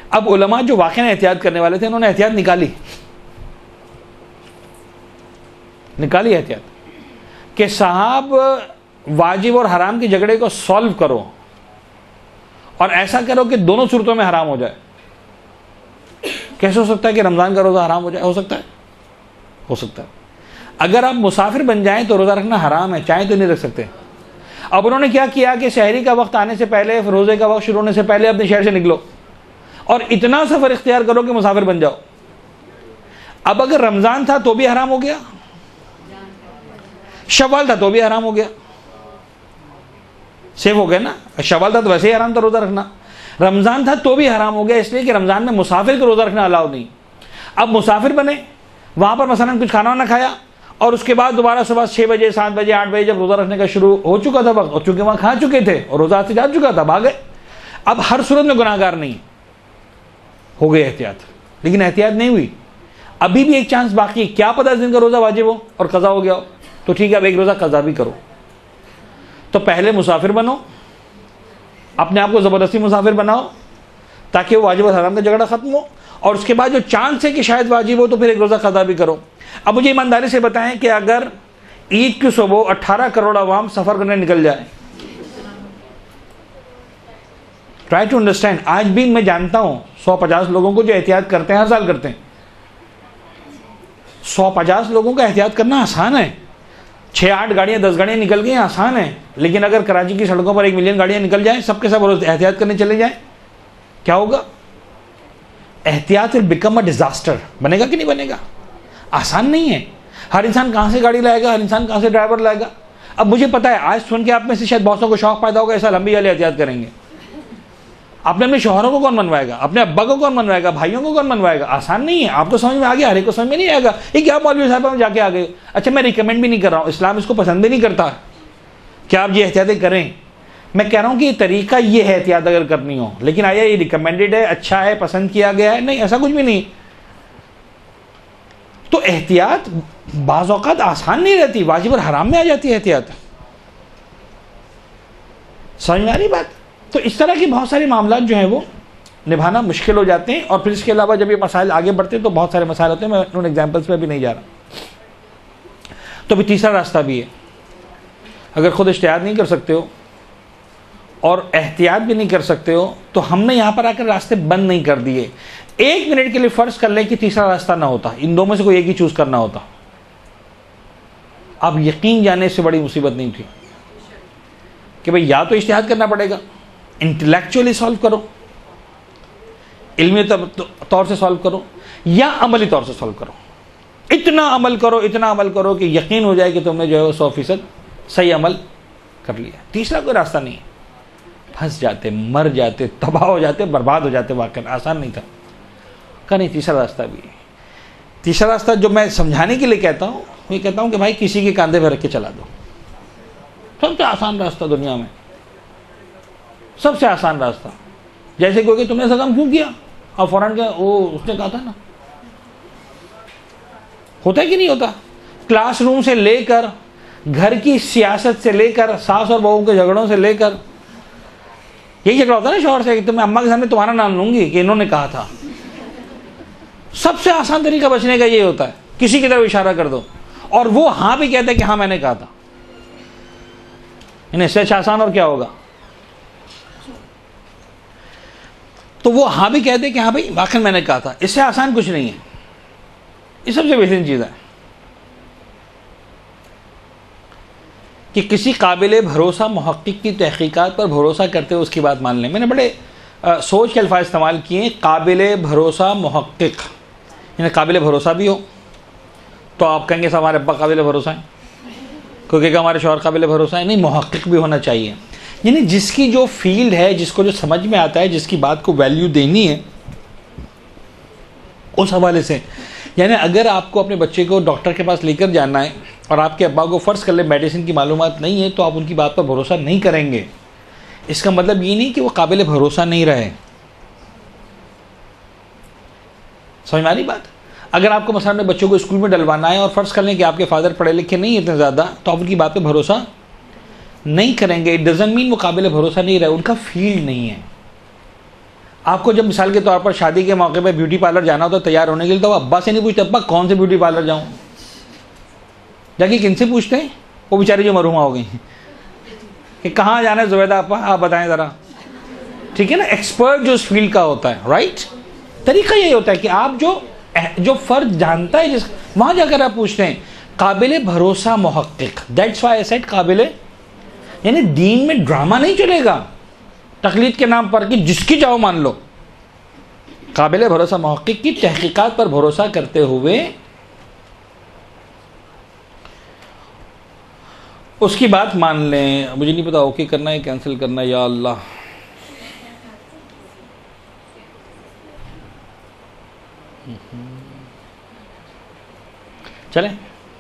اب علماء جو واقعی احتیاط کرنے والے تھے انہوں نے احتیاط نکالی احتیاط کہ صاحب واجب اور حرام کے جھگڑے کو سالو کرو اور ایسا کرو کہ دونوں صورتوں میں حرام ہو جائے. کیسے ہو سکتا ہے کہ رمضان کا روزہ حرام ہو جائے؟ ہو سکتا ہے. اگر آپ مسافر بن جائیں تو روزہ رکھنا حرام ہے، چاہیں تو نہیں رکھ سکتے. اب انہوں نے کیا کیا کہ سحری کا وقت آنے سے پہلے، روزے کا وقت شروع ہونے سے پہلے اپنے شہر سے نکلو اور اتنا سفر اختیار کرو کہ مسافر بن جاؤ. اب اگر رمضان تھا تو بھی حرام ہو گیا، شوال تھا تو بھی حرام ہو گیا، سیف ہو گیا نا. شوال تھا تو ویسے ہی حرام تھا روزہ رکھنا، رمضان تھا تو بھی حرام ہو گیا، اس لیے کہ رمضان میں مسافر کو روزہ رکھنا الاؤ نہیں. اب مسافر بنے، وہاں پر مثلا کچھ کھانا وانا کھایا اور اس کے بعد دوبارہ صبح 6 بجے 7 بجے 8 بجے جب روزہ رکھنے کا شروع ہو چکا تھا وقت، اور چونکہ وہاں کھا چکے تھے اور روزہ سے جا چکا تھا، بھاگ گئے. اب ہر صورت میں گناہ گار نہیں، ہو گئے احتیاط، لیکن احتیاط نہیں ہوئی. ابھی بھی ایک چانس باقی، کیا پتہ اس دن کا روزہ واجب ہو اور قضا ہو گیا ہو، تو ٹھیک ہے اب ایک روزہ قضا بھی کرو. تو پہلے مسافر بنو، اپنے آپ کو زبردستی مسافر بناؤ تاکہ وہ واجب اور حرام کا جھگڑا ختم ہو، اور اس کے بعد جو چانس ہے کہ شاید واجب ہو تو پھر ایک روزہ قضا بھی کرو. اب مجھے ایمانداری سے بتائیں کہ اگر عید کی صبح 18 کروڑ عوام سفر کرنے نکل جائے، ٹرائی ٹو انڈرسٹینڈ. آج بھی میں جانتا ہوں 150 لوگوں کو جو احتیاط کرتے ہیں، ہر سال کرتے ہیں. 150 لوگوں کا احتیاط کرنا آسان ہے، 6-8 گاڑیاں 10 گاڑیاں نکل گئی آسان ہے. لیکن اگر کراچی کی سڑکوں پر 1 ملین گاڑیاں نکل جائیں، سب کے سب احتیاط کرنے چلے جائیں، کیا ہوگا؟ احتیاط will become a disaster. بنے گا کہ نہیں بنے گا؟ آسان نہیں ہے. ہر انسان کہاں سے گاڑی لائے گا، ہر انسان کہاں سے ڈرائیور لائے گا. اب مجھے پتا ہے آج سن کے آپ میں سے شاید بہت کو شوق پیدا ہوگا ایسا لمبی والی احتیاط کریں گے. اپنے شوہروں کو کون منوائے گا، اپنے ابا کو کون منوائے گا، بھائیوں کو کون منوائے گا؟ آسان نہیں ہے. آپ کو سمجھ میں آ گیا، ہر ایک کو سمجھ میں نہیں آئے گا. یہ کیا مولوی صاحب میں جا کے آ گئے. اچھا میں ریکمینڈ بھی نہیں کر رہا ہوں، اسلام اس کو پسند بھی نہیں کرتا کہ آپ یہ احتیاطیں کریں. میں کہہ رہا ہوں کہ یہ طریقہ یہ ہے احتیاط اگر کرنی ہو، لیکن آیا یہ ریکمینڈڈ ہے، اچھا ہے، پسند کیا گیا ہے؟ نہیں، ایسا کچھ بھی نہیں. تو احتیاط بعض اوقات آسان نہیں رہتی، واجب اور حرام میں آ جاتی ہے احتیاط. سمجھ میں آ رہی بات؟ تو اس طرح کے بہت سارے معاملات جو ہیں وہ نبھانا مشکل ہو جاتے ہیں. اور پھر اس کے علاوہ جب یہ مسائل آگے بڑھتے ہیں تو بہت سارے مسائل ہوتے ہیں، میں ان ایگزامپلس پہ بھی نہیں جا رہا. تو بھی تیسرا راستہ بھی ہے. اگر خود اجتہاد نہیں کر سکتے ہو اور احتیاط بھی نہیں کر سکتے ہو تو ہم نے یہاں پر آ کر راستے بند نہیں کر دیے. 1 منٹ کے لیے فرض کر لیں کہ تیسرا راستہ نہ ہوتا، ان دو میں سے کوئی ایک ہی چوز کرنا ہوتا، اب یقین جانے سے بڑی مصیبت نہیں تھی کہ بھئی یا تو اجتہاد کرنا پڑے گا، انٹلیکچولی سالو کرو، علمی طور سے سالو کرو، یا عملی طور سے سالو کرو. اتنا عمل کرو کہ یقین ہو جائے کہ تم نے جو ہے 100% صحیح عمل کر لیا. تیسرا کوئی راستہ نہیں ہے. پھنس جاتے, مر جاتے, تباہ ہو جاتے, برباد ہو جاتے. واقعی آسان نہیں تھا. کہ نہیں, تیسرا راستہ بھی ہے. تیسرا راستہ جو میں سمجھانے کے لیے کہتا ہوں, میں کہتا ہوں کہ بھائی کسی کے کاندھے پہ رکھ کے چلا دو. سب سے آسان راستہ دنیا میں, سب سے آسان راستہ. جیسے کہ تم نے ایسا کام کیوں کیا, اور فوراً کیا وہ اس نے کہا تھا نا. ہوتا ہے کہ نہیں ہوتا؟ کلاس روم سے لے کر, گھر کی سیاست سے لے کر, ساس اور بہو کے جھگڑوں سے لے کر, یہی جھگڑا ہوتا ہے نا شوہر سے کہ میں اماں کے سامنے تمہارا نام لوں گی کہ انہوں نے کہا تھا. سب سے آسان طریقہ بچنے کا یہ ہوتا ہے, کسی کی طرف اشارہ کر دو اور وہ ہاں بھی کہتے کہ ہاں میں نے کہا تھا. انہیں اس سے آسان اور کیا ہوگا؟ تو وہ ہاں بھی کہتے کہ ہاں بھائی واقعی میں نے کہا تھا. اس سے آسان کچھ نہیں ہے. یہ سب سے بہترین چیز ہے کہ کسی قابل بھروسہ محقق کی تحقیقات پر بھروسہ کرتے ہوئے اس کی بات مان لیں. میں نے بڑے سوچ کے الفاظ استعمال کیے. قابل بھروسہ محقق, یعنی قابل بھروسہ بھی ہو تو آپ کہیں گے ہمارے ابا قابل بھروسہ ہیں, کوئی کہے گا ہمارے شوہر قابل بھروسہ ہے. نہیں, محقق بھی ہونا چاہیے. یعنی جس کی جو فیلڈ ہے, جس کو جو سمجھ میں آتا ہے, جس کی بات کو ویلیو دینی ہے, اس حوالے سے. یعنی اگر آپ کو اپنے بچے کو ڈاکٹر کے پاس لے کر جانا ہے اور آپ کے ابا کو فرض کر لیں میڈیسن کی معلومات نہیں ہے, تو آپ ان کی بات پر بھروسہ نہیں کریں گے. اس کا مطلب یہ نہیں کہ وہ قابل بھروسہ نہیں رہے. سمجھ میں آ رہی بات؟ اگر آپ کو مثلا اپنے بچوں کو اسکول میں ڈلوانا ہے اور فرض کر لیں کہ آپ کے فادر پڑھے لکھے نہیں اتنے زیادہ, تو آپ ان کی بات پہ بھروسہ نہیں کریں گے. اٹ ڈزنٹ مین وہ قابل بھروسہ نہیں رہے, ان کا فیلڈ نہیں ہے. آپ کو جب مثال کے طور پر شادی کے موقع پہ بیوٹی پارلر جانا ہوتا ہے تیار ہونے کے لیے, تو وہ ابا سے نہیں پوچھتے ابا کون سے بیوٹی پارلر جاؤں, جا کے کن سے پوچھتے ہیں؟ وہ بیچاری جو مرحومہ ہو گئی ہیں کہ کہاں جانا ہے زبیدہ آپا, آپ بتائیں ذرا. ٹھیک ہے نا, ایکسپرٹ جو اس فیلڈ کا ہوتا ہے. رائٹ, طریقہ یہی ہوتا ہے کہ آپ جو فرد جانتا ہے وہاں جا کر آپ پوچھتے ہیں. قابل بھروسہ محقق, دیٹس وائی آئی سیڈ قابل, یعنی دین میں ڈرامہ نہیں چلے گا تقلید کے نام پر کہ جس کی جاؤ مان لو. قابل بھروسہ محقق کی تحقیقات پر بھروسہ کرتے ہوئے اس کی بات مان لیں. مجھے نہیں پتا اوکے کرنا ہے کینسل کرنا ہے, یا اللہ. چلیں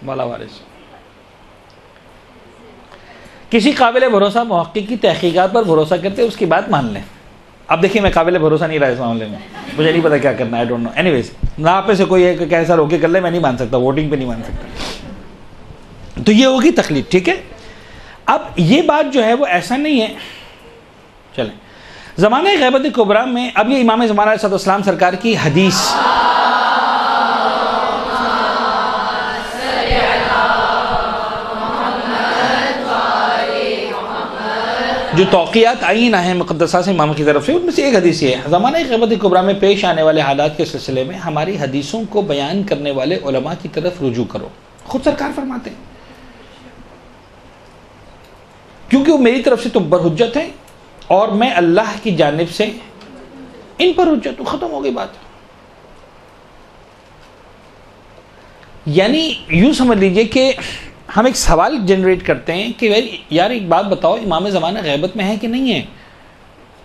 والا وارث. کسی قابل بھروسہ محقق کی تحقیقات پر بھروسہ کرتے اس کی بات مان لیں. اب دیکھیں میں قابل بھروسہ نہیں رہا اس معاملے میں, مجھے نہیں پتا کیا کرنا ہے, آئی ڈونٹ نو. اینی ویز, نہ آپ میں سے کوئی ہے کہ کیسا اوکے کر لے, میں نہیں مان سکتا, ووٹنگ پہ نہیں مان سکتا. تو یہ ہوگی تقلید. ٹھیک ہے, اب یہ بات جو ہے وہ ایسا نہیں ہے. چلیں, زمانہ غیبت کبریٰ میں, اب یہ امام زمانہ علیہ السلام سرکار کی حدیث جو توقیات آئین ہیں مقدسہ سے امام کی طرف سے, ان میں سے ایک حدیث یہ ہے, زمانہ غیبت کبریٰ میں پیش آنے والے حالات کے سلسلے میں ہماری حدیثوں کو بیان کرنے والے علماء کی طرف رجوع کرو. خود سرکار فرماتے ہیں کیونکہ وہ میری طرف سے تم پر حجت ہیں اور میں اللہ کی جانب سے ان پر حجت ہوں. ختم ہو گئی بات. یعنی یوں سمجھ لیجئے کہ ہم ایک سوال جنریٹ کرتے ہیں کہ یار ایک بات بتاؤ, امام زمانہ غیبت میں ہے کہ نہیں ہے؟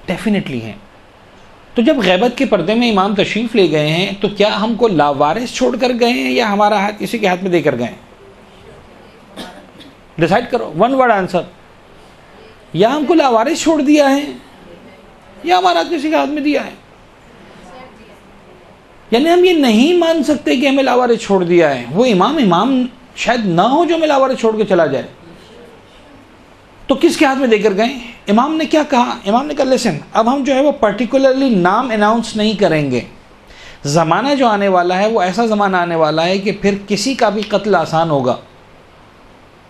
ڈیفینیٹلی ہے. تو جب غیبت کے پردے میں امام تشریف لے گئے ہیں تو کیا ہم کو لاوارث چھوڑ کر گئے ہیں یا ہمارا ہاتھ کسی کے ہاتھ میں دے کر گئے ہیں؟ ڈیسائیڈ کرو, ون ورڈ آنسر. یا ہم کو لاوارث چھوڑ دیا ہے یا ہمارا ہاتھ کسی کے ہاتھ میں دیا ہے. یعنی ہم یہ نہیں مان سکتے کہ ہمیں لاوارث چھوڑ دیا ہے. وہ امام شاید نہ ہو جو ہمیں لاوارث چھوڑ کے چلا جائے. تو کس کے ہاتھ میں دے کر گئے؟ امام نے کیا کہا؟ امام نے کہا لیسن, اب ہم جو ہے وہ پرٹیکولرلی نام اناؤنس نہیں کریں گے. زمانہ جو آنے والا ہے وہ ایسا زمانہ آنے والا ہے کہ پھر کسی کا بھی قتل آسان ہوگا.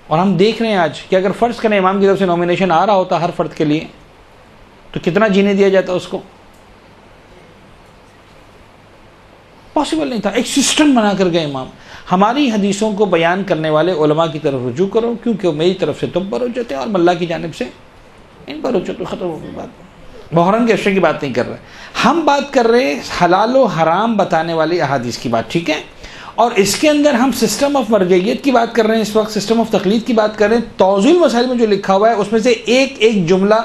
اور ہم دیکھ رہے ہیں آج کہ اگر فرض کریں امام کی طرف سے نومینیشن آ رہا ہوتا ہر فرد کے لیے تو کتنا جینے دیا جاتا اس کو؟ پاسبل نہیں تھا. ایک سسٹم بنا کر گئے امام. ہماری حدیثوں کو بیان کرنے والے علماء کی طرف رجوع کرو کیونکہ وہ میری طرف سے تم پر حجت ہے اور اللہ کی جانب سے ان پر حجت. ختم ہو گئی بات. محرم کے عشرے کی بات نہیں کر رہے, ہم بات کر رہے حلال و حرام بتانے والی احادیث کی بات. ٹھیک ہے, اور اس کے اندر ہم سسٹم آف مرجعیت کی بات کر رہے ہیں اس وقت, سسٹم آف تقلید کی بات کر رہے ہیں. توضیح المسائل میں جو لکھا ہوا ہے اس میں سے ایک ایک جملہ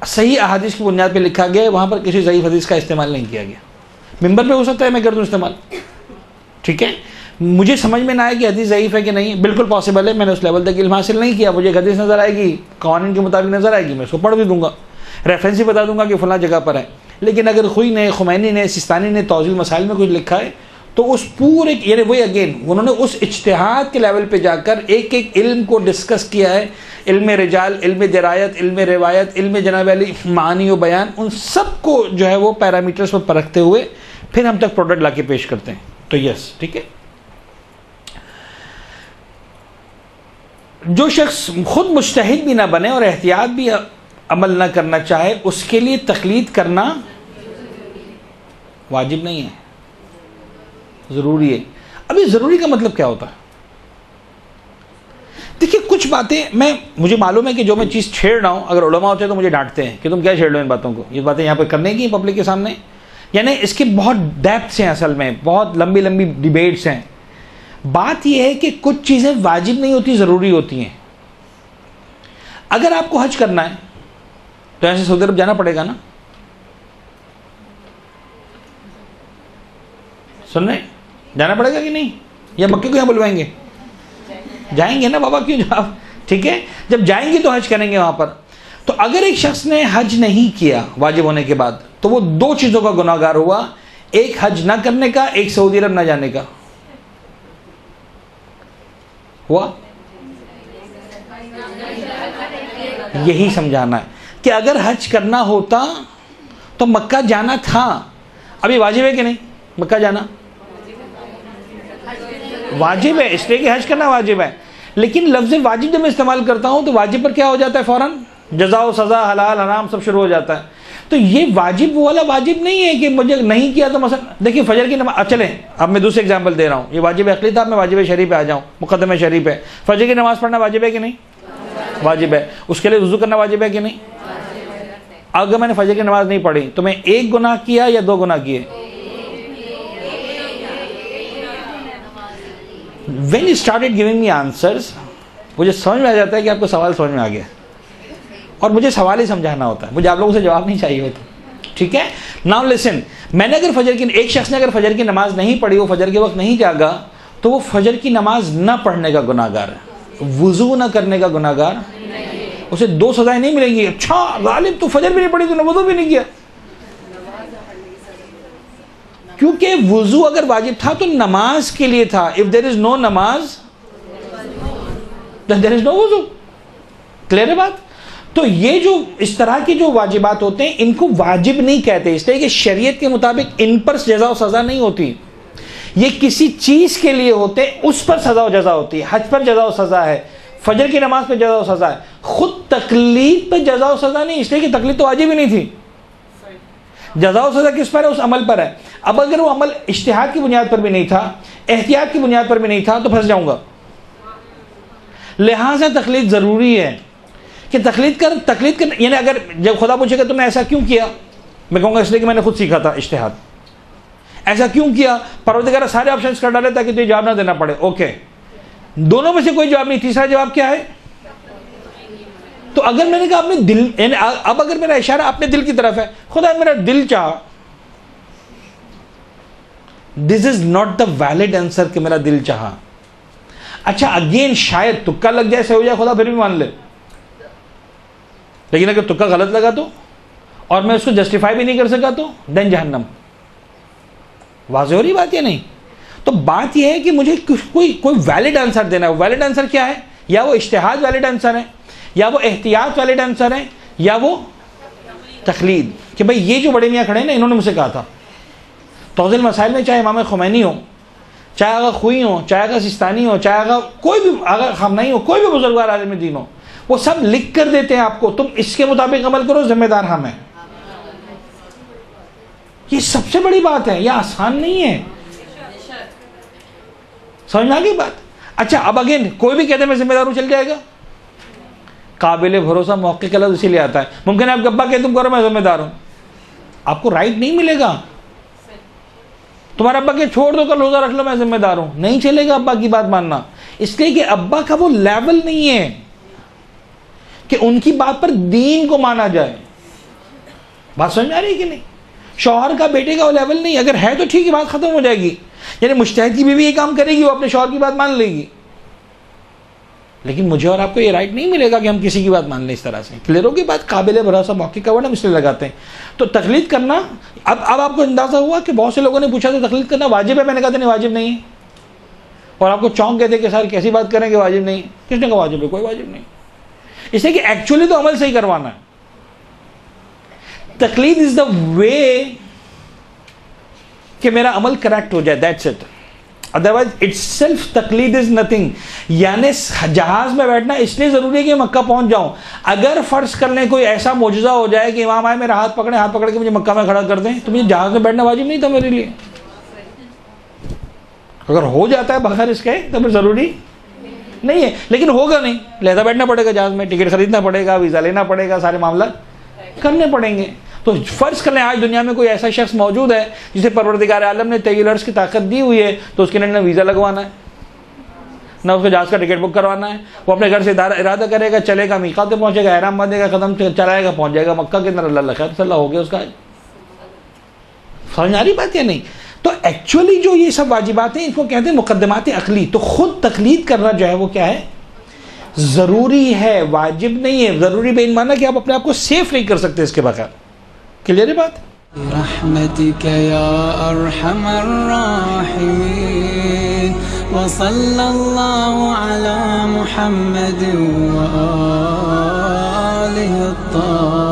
صحیح احادیث کی بنیاد پہ لکھا گیا ہے، وہاں پر کسی ضعیف حدیث کا استعمال نہیں کیا گیا. ممبر پہ ہو سکتا ہے میں کر دوں استعمال، ٹھیک ہے، مجھے سمجھ میں نہ آئے کہ حدیث ضعیف ہے کہ نہیں، بالکل پاسبل ہے، میں نے اس لیول تک علم حاصل نہیں کیا، مجھے حدیث نظر آئے گی، قوانین کے مطابق نظر آئے گی، میں اس کو پڑھ بھی دوں گا، ریفرنس بھی بتا دوں گا کہ فلاں جگہ پر ہے. لیکن اگر خوئی نے، خمینی نے، سستانی نے توضیح المسائل میں کچھ لکھا ہے تو اس پورے یعنی وہی اگین انہوں نے اس اجتہاد کے لیول پہ جا کر ایک ایک علم کو ڈسکس کیا ہے، علم رجال، علم درایت، علم روایت، علم جناب علی معانی و بیان، ان سب کو جو ہے وہ پیرامیٹرز پر پرکھتے ہوئے پھر ہم تک پروڈکٹ لا کے پیش کرتے ہیں. تو یس، ٹھیک ہے. جو شخص خود مجتہد بھی نہ بنے اور احتیاط بھی عمل نہ کرنا چاہے اس کے لیے تقلید کرنا واجب نہیں ہے، ضروری ہے. ابھی ضروری کا مطلب کیا ہوتا ہے؟ دیکھیے کچھ باتیں مجھے معلوم ہے کہ جو میں چیز چھیڑ رہا ہوں، اگر علماء ہوتے ہیں تو مجھے ڈانٹتے ہیں کہ تم کیا چھیڑ رہے ہو ان باتوں کو، یہ باتیں یہاں پہ کرنے کی پبلک کے سامنے، یعنی اس کے بہت ڈیپتھس ہیں، اصل میں بہت لمبی لمبی ڈیبیٹس ہیں. بات یہ ہے کہ کچھ چیزیں واجب نہیں ہوتی، ضروری ہوتی ہیں. اگر آپ کو حج کرنا ہے تو ایسے سعودی عرب جانا پڑے گا نا، سن رہے جانا پڑے گا کہ نہیں؟ یا مکے کو یہاں بلوائیں گے؟ جائیں گے نا بابا، کیوں جاؤ؟ ٹھیک ہے، جب جائیں گے تو حج کریں گے وہاں پر. تو اگر ایک شخص نے حج نہیں کیا واجب ہونے کے بعد تو وہ دو چیزوں کا گناہ گار ہوا، ایک حج نہ کرنے کا، ایک سعودی عرب نہ جانے کا. ہوا؟ یہی سمجھانا ہے کہ اگر حج کرنا ہوتا تو مکہ جانا تھا. ابھی واجب ہے کہ نہیں مکہ جانا؟ واجب ہے، اس لیے کہ حج کرنا واجب ہے. لیکن لفظ واجب جب میں استعمال کرتا ہوں تو واجب پر کیا ہو جاتا ہے؟ فوراً جزا و سزا، حلال حرام سب شروع ہو جاتا ہے. تو یہ واجب والا واجب نہیں ہے کہ مجھے نہیں کیا تو مثلا دیکھیے فجر کی نماز، چلیں اب میں دوسرے اگزامپل دے رہا ہوں، یہ واجب عقلی تھا، میں واجب شریف پہ آ جاؤں، مقدمہ شریف ہے. فجر کی نماز پڑھنا واجب ہے کہ نہیں؟ واجب ہے. اس کے لیے وضو کرنا واجب ہے کہ نہیں؟ اگر میں نے فجر کی نماز نہیں پڑھی تو میں ایک گناہ کیا یا دو گناہ کیے؟ When you started giving me answers, مجھے سمجھ میں آ جاتا ہے کہ آپ کو سوال سمجھ میں آ گیا، اور مجھے سوال ہی سمجھانا ہوتا ہے، مجھے آپ لوگوں سے جواب نہیں چاہیے ہوتا. ٹھیک ہے. Now listen، میں نے اگر ایک شخص نے اگر فجر کی نماز نہیں پڑھی، وہ فجر کے وقت نہیں جاگا، تو وہ فجر کی نماز نہ پڑھنے کا گناہ گار ہے، وضو نہ کرنے کا گناہ گار. اسے دو سزائیں نہیں ملیں گی. اچھا غالب تو فجر بھی نہیں پڑھی، تو نے وضو بھی نہیں کیا. کیونکہ وضو اگر واجب تھا تو نماز کے لیے تھا. if there is no نماز then there is no وضو. کلیئر ہے بات؟ تو یہ جو اس طرح کے جو واجبات ہوتے ہیں ان کو واجب نہیں کہتے، اس لیے کہ شریعت کے مطابق ان پر جزا و سزا نہیں ہوتی. یہ کسی چیز کے لیے ہوتے، اس پر سزا و جزا ہوتی ہے. حج پر جزا و سزا ہے، فجر کی نماز پہ جزا و سزا ہے. خود تقلید پہ جزا و سزا نہیں، اس لیے کہ تقلید تو واجب ہی نہیں تھی. جزا و سزا کس پر ہے؟ اس عمل پر ہے. اب اگر وہ عمل اجتہاد کی بنیاد پر بھی نہیں تھا، احتیاط کی بنیاد پر بھی نہیں تھا، تو پھنس جاؤں گا. لہٰذا تقلید ضروری ہے کہ تقلید کر یعنی اگر جب خدا پوچھے گا تم نے ایسا کیوں کیا، میں کہوں گا اس لیے کہ میں نے خود سیکھا تھا اجتہاد. ایسا کیوں کیا؟ پروردگار سارے آپشنز کر ڈالے تاکہ تجھے جواب نہ دینا پڑے. اوکے، دونوں میں سے کوئی جواب نہیں، تیسرا جواب کیا ہے؟ تو اگر میں نے کہا اپنے دل، یعنی اب اگر میرا اشارہ اپنے دل کی طرف ہے، خدا میرا دل چاہا، this is not the valid answer کہ میرا دل چاہا. اچھا اگین شاید تکا لگ جائے، صحیح ہو جائے، خدا پھر بھی مان لے. لیکن اگر تکا غلط لگا تو، اور میں اس کو جسٹیفائی بھی نہیں کر سکا تو دین جہنم. واضح ہو رہی بات یا نہیں؟ تو بات یہ ہے کہ مجھے کوئی ویلڈ آنسر دینا ہے. ویلڈ آنسر کیا ہے؟ یا وہ اجتہاد ویلڈ آنسر ہے، یا وہ احتیاط ویلڈ آنسر ہے، یا وہ تقلید. کہ بھئی یہ جو بڑے میاں کھڑے ہیں نا، انہوں نے مجھ سے کہا تھا. توضیح المسائل میں چاہے امام خمینی ہو، چاہے آغا خوئی ہو، چاہے آغا سستانی ہو، چاہے آغا کوئی بھی، آغا خامنہی ہو، کوئی بھی بزرگوار عالم دین ہو، وہ سب لکھ کر دیتے ہیں آپ کو، تم اس کے مطابق عمل کرو، ذمہ دار ہم ہیں. یہ سب سے بڑی بات ہے، یہ آسان نہیں ہے. سمجھ میں آ گئی بات؟ اچھا اب اگین کوئی بھی کہتے ہیں میں ذمہ دار ہوں، چل جائے گا؟ قابل بھروسہ موقع کا لفظ اسی لیے آتا ہے. ممکن ہے آپ ابا کہ تم کرو میں ذمہ دار ہوں، آپ کو رائٹ نہیں ملے گا. تمہارا ابا کہ چھوڑ دو کل روزہ رکھ لو میں ذمہ دار ہوں، نہیں چلے گا ابا کی بات ماننا. اس لیے کہ ابا کا وہ لیول نہیں ہے کہ ان کی بات پر دین کو مانا جائے. بات سمجھ میں آ رہی ہے کہ نہیں؟ شوہر کا بیٹے کا وہ لیول نہیں، اگر ہے تو ٹھیک ہے، بات ختم ہو جائے گی. یعنی مجتہد کی بیوی یہ کام کرے گی، وہ اپنے شوہر کی بات مان لے گی، لیکن مجھے اور آپ کو یہ رائٹ نہیں ملے گا کہ ہم کسی کی بات مان لیں اس طرح سے. کلیئر ہوگی بات؟ قابل بھروسہ موقع کا ورڈ ہم اس لیے لگاتے ہیں. تو تقلید کرنا، اب آپ کو اندازہ ہوا کہ بہت سے لوگوں نے پوچھا تھا تقلید کرنا واجب ہے، میں نے کہا تھا نہیں واجب نہیں ہے، اور آپ کو چونک کہتے کہ سر کیسی بات کریں کہ واجب نہیں ہے. کس نے کہا واجب ہے؟ کوئی واجب نہیں. اس لیے کہ ایکچولی تو عمل صحیح کروانا ہے. تقلید از دا وے کہ میرا عمل کریکٹ ہو جائے، that's it. Otherwise it's self تقلید از نتھنگ. یعنی جہاز میں بیٹھنا اس لیے ضروری ہے کہ مکہ پہنچ جاؤں. اگر فرض کر لیں کوئی ایسا معجزہ ہو جائے کہ امام آئے میرا ہاتھ پکڑ کے مجھے مکہ میں کھڑا کر دیں، تو مجھے جہاز میں بیٹھنا واجب نہیں تھا میرے لیے. اگر ہو جاتا ہے بغیر اس کے تو پھر ضروری نہیں ہے، لیکن ہوگا نہیں، لہذا بیٹھنا پڑے گا جہاز میں، ٹکٹ خریدنا پڑے گا، ویزا لینا پڑے گا، سارے معاملات کرنے پڑیں گے. تو فرض کر لیں آج دنیا میں کوئی ایسا شخص موجود ہے جسے پروردگار عالم نے طویل عرض کی طاقت دی ہوئی ہے، تو اس کے لیے نہ ویزا لگوانا ہے، نہ اس کو جہاز کا ٹکٹ بک کروانا ہے. وہ اپنے گھر سے ارادہ کرے گا، چلے گا، میقات پہ پہنچے گا، احرام باندھے گا، قدم چلائے گا، پہنچ جائے گا مکہ کے اندر. اللہ خیر صلی اللہ ہو گیا اس کا. سمجھ آ رہی بات یا نہیں؟ تو ایکچولی جو یہ سب واجبات ہیں ان کو کہتے ہیں مقدمات عقلی. تو خود تقلید کرنا جو ہے وہ کیا ہے؟ ضروری ہے، واجب نہیں ہے. ضروری بے معنی کہ آپ اپنے آپ کو سیف نہیں کر سکتے اس کے بغیر. کلیئر ہے بات؟ برحمتك يا أرحم الراحمين وصلى الله على محمد وآله الطاهرين.